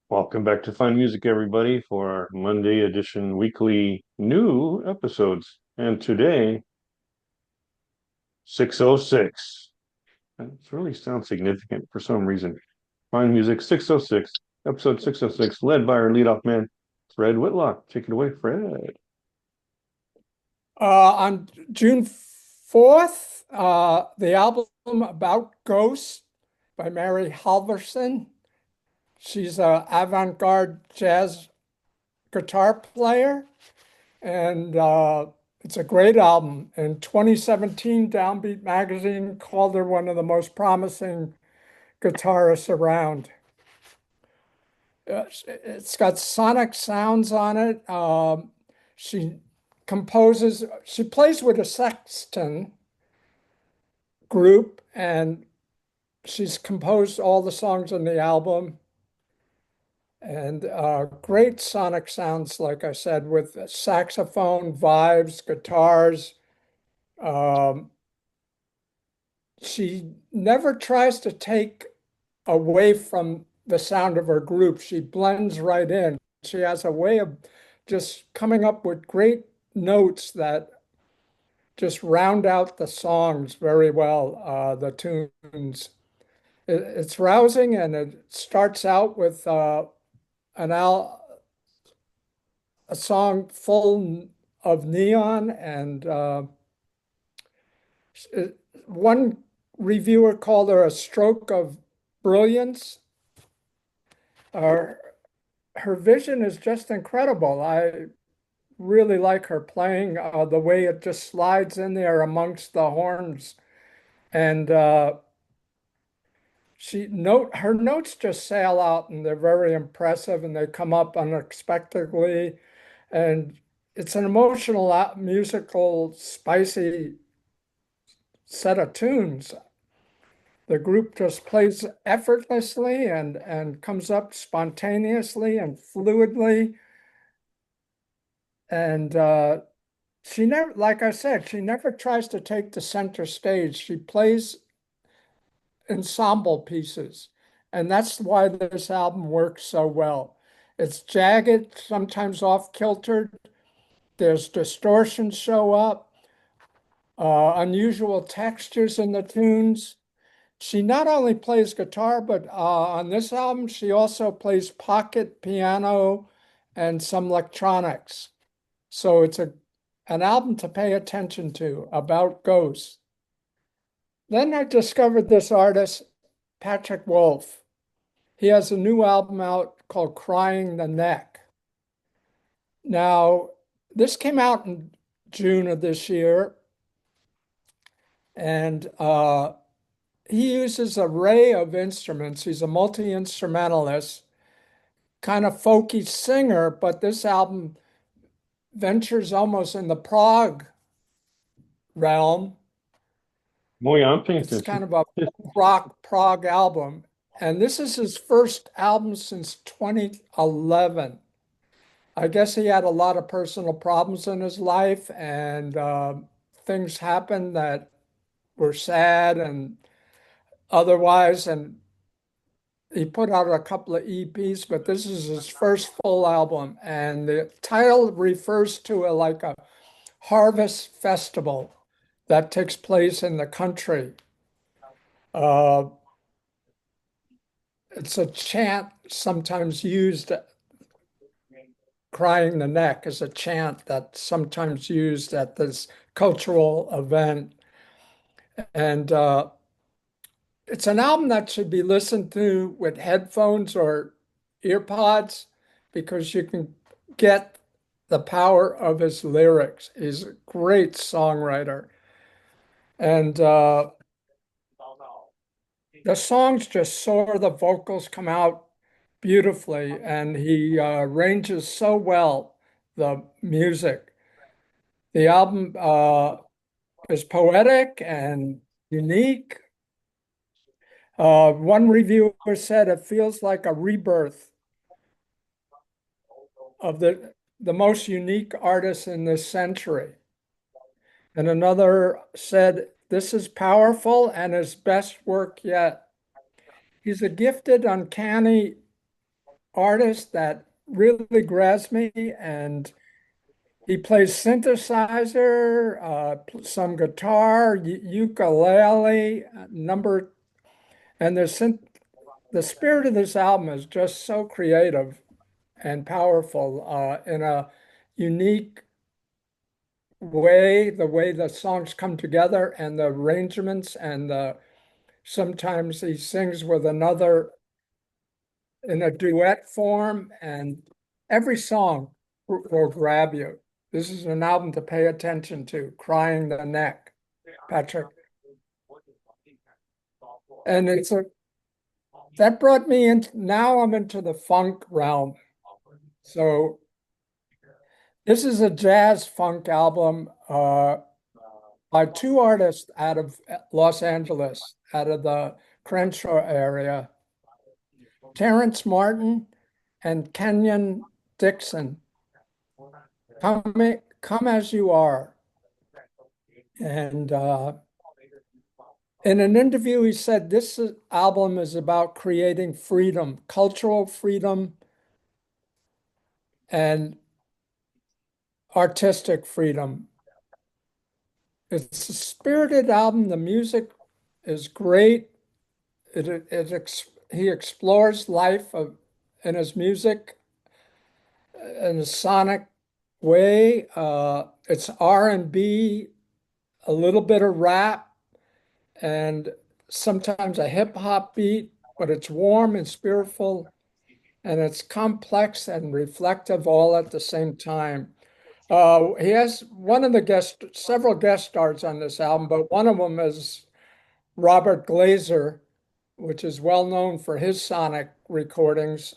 Welcome back to Fine Music, everybody, for our Monday edition weekly new episodes. And today, 606. That really sounds significant for some reason. Fine Music 606, episode 606, led by our leadoff man, Fred Whitlock. Take it away, Fred. On June 4th, the album About Ghosts by Mary Halvorson. She's an avant-garde jazz guitar player, and it's a great album. In 2017, Downbeat magazine called her one of the most promising guitarists around. It's got sonic sounds on it. She she plays with a sexton group, and she's composed all the songs on the album. And great sonic sounds, like I said, with saxophone, vibes, guitars. Um, she never tries to take away from the sound of her group. She blends right in. She has a way of just coming up with great notes that just round out the songs very well, the tunes. It's rousing, and it starts out with an al a song full of neon, and one reviewer called her a stroke of brilliance. Her her vision is just incredible. I really like her playing, the way it just slides in there amongst the horns, and her notes just sail out, and they're very impressive, and they come up unexpectedly, and it's an emotional, musical, spicy set of tunes. The group just plays effortlessly and comes up spontaneously and fluidly, and she never, like I said, she never tries to take the center stage. She plays ensemble pieces. And that's why this album works so well. It's jagged, sometimes off kilter. There's distortions show up, unusual textures in the tunes. She not only plays guitar, but on this album, she also plays pocket piano and some electronics. So it's an album to pay attention to about ghosts. Then I discovered this artist, Patrick Wolf. He has a new album out called Crying the Neck. Now, this came out in June of this year, and he uses an array of instruments. He's a multi-instrumentalist, kind of folky singer, but this album ventures almost in the prog realm. Oh, yeah, I'm paying It's attention. kind of a rock prog album. And this is his first album since 2011. I guess he had a lot of personal problems in his life, and things happened that were sad and otherwise. And he put out a couple of EPs, but this is his first full album. And the title refers to like a harvest festival that takes place in the country. Uh, it's a chant sometimes used. Crying the Neck is a chant that's sometimes used at this cultural event. And it's an album that should be listened to with headphones or earpods, because you can get the power of his lyrics. He's a great songwriter. And the songs just soar, the vocals come out beautifully, and he arranges so well the music. The album is poetic and unique. One reviewer said it feels like a rebirth of the most unique artist in this century. And another said, this is powerful and his best work yet. He's a gifted, uncanny artist that really grabs me, and he plays synthesizer, some guitar, ukulele, and the spirit of this album is just so creative and powerful in a unique way, the way the songs come together and the arrangements and sometimes he sings with another in a duet form, and every song will grab you. This is an album to pay attention to, Crying the Neck, Patrick. And that brought me in. Now I'm into the funk realm. So this is a jazz funk album by two artists out of Los Angeles, out of the Crenshaw area, Terrence Martin and Kenyon Dixon. Come as you are. And in an interview, he said album is about creating freedom, cultural freedom, and artistic freedom. It's a spirited album. The music is great. He explores life in his music in a sonic way. It's R&B, a little bit of rap, and sometimes a hip hop beat, but it's warm and spiritual, and it's complex and reflective all at the same time. He has several guest stars on this album, but one of them is Robert Glazer, which is well known for his sonic recordings.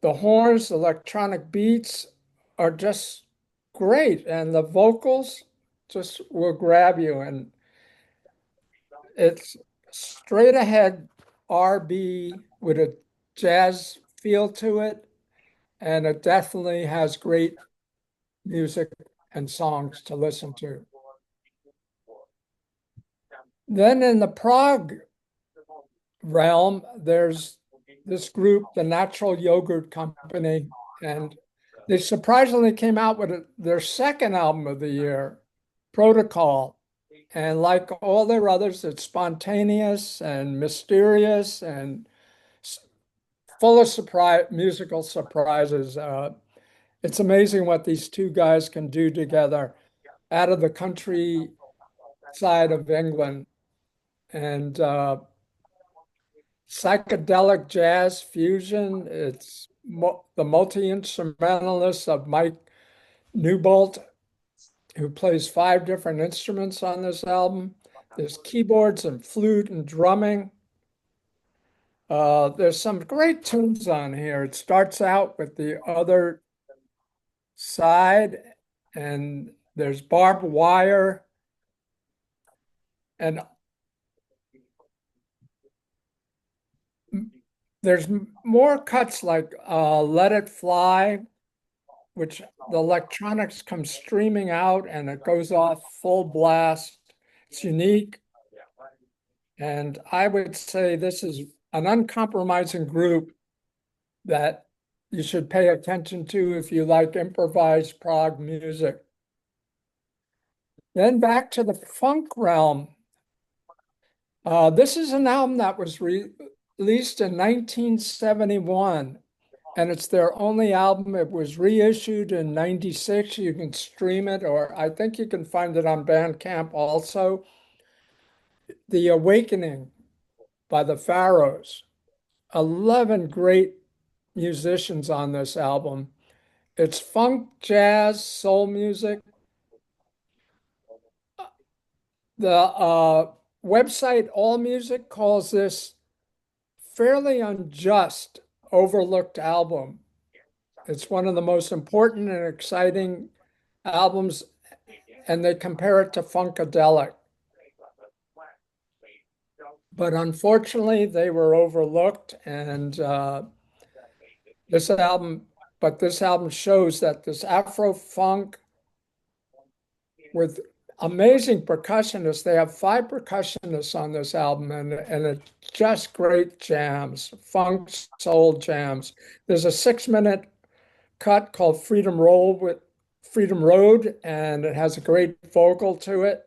The horns, electronic beats are just great, and the vocals just will grab you. And it's straight ahead R&B with a jazz feel to it, and it definitely has great music and songs to listen to. Then in the prog realm, there's this group, the Natural Yogurt Company, and they surprisingly came out with their second album of the year, Protocol. And like all their others, it's spontaneous and mysterious and full of musical surprises. It's amazing what these two guys can do together out of the country side of England. And psychedelic jazz fusion. It's the multi-instrumentalist of Mike Newbolt, who plays 5 different instruments on this album. There's keyboards and flute and drumming. There's some great tunes on here. It starts out with The Other Side, and there's Barbed Wire, and there's more cuts like Let It Fly, which the electronics come streaming out and it goes off full blast. It's unique. And I would say this is an uncompromising group that you should pay attention to if you like improvised prog music. Then back to the funk realm. This is an album that was released in 1971, and it's their only album. It was reissued in 96. You can stream it, or I think you can find it on Bandcamp also. The Awakening by the PHARAOHS. 11 great musicians on this album. It's funk, jazz, soul music. The website AllMusic calls this fairly unjust, overlooked album. It's one of the most important and exciting albums, and they compare it to Funkadelic. But unfortunately, they were overlooked, and this album shows that this Afro funk with amazing percussionists. They have five percussionists on this album, and it's just great jams, funk soul jams. There's a 6-minute cut called Freedom Road, and it has a great vocal to it.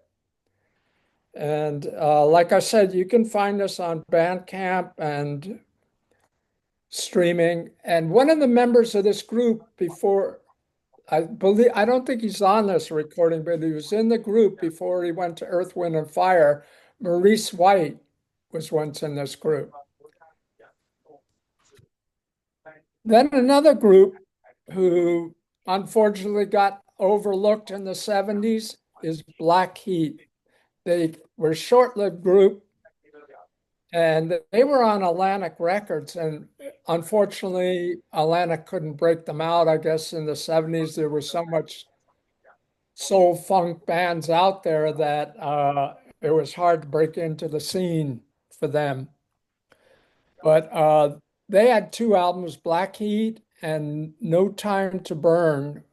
And like I said, you can find this on Bandcamp and streaming. And one of the members of this group before, I don't think he's on this recording, but he was in the group before he went to Earth, Wind, and Fire. Maurice White was once in this group. Then another group who unfortunately got overlooked in the 70s is Black Heat. They were a short-lived group, and they were on Atlantic Records, and unfortunately Atlantic couldn't break them out. I guess in the 70s there was so much soul funk bands out there that it was hard to break into the scene for them. But they had two albums, Black Heat and No Time to Burn,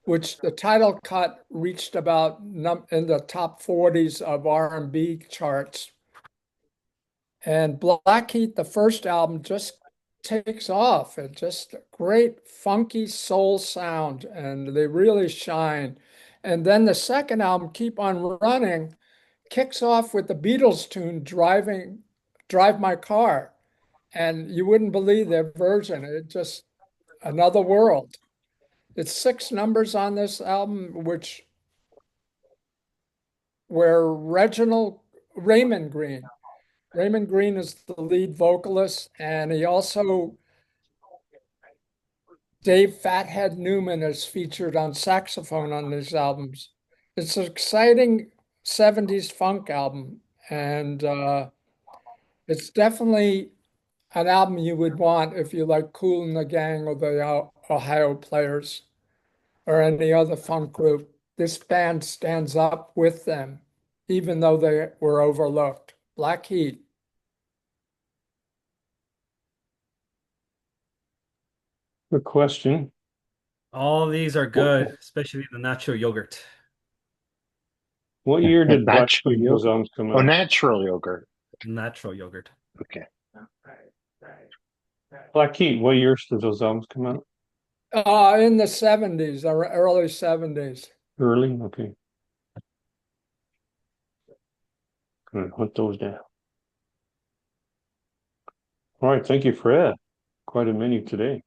which the title cut reached about in the top 40s of R&B charts. And Black Heat, the first album, just takes off. It's just a great funky soul sound, and they really shine. And then the second album, Keep on Running, kicks off with the Beatles tune, Drive My Car. And you wouldn't believe their version. It's just another world. It's 6 numbers on this album, which were Raymond Green. Raymond Green is the lead vocalist, and he also, Dave Fathead Newman is featured on saxophone on these albums. It's an exciting 70s funk album, and it's definitely an album you would want if you like Kool and the Gang or the Ohio Players or any other funk group. This band stands up with them, even though they were overlooked. Black Heat. Good question. All these are good, especially the nacho yogurt. What year did Black Natural Sheep yogurt. albums come Oh, out? natural yogurt. Natural yogurt. Okay. Black Heat, what years did those albums come out? In the 70s, or early 70s. Early? Okay. Gonna hunt those down. All right, thank you, Fred. Quite a menu today.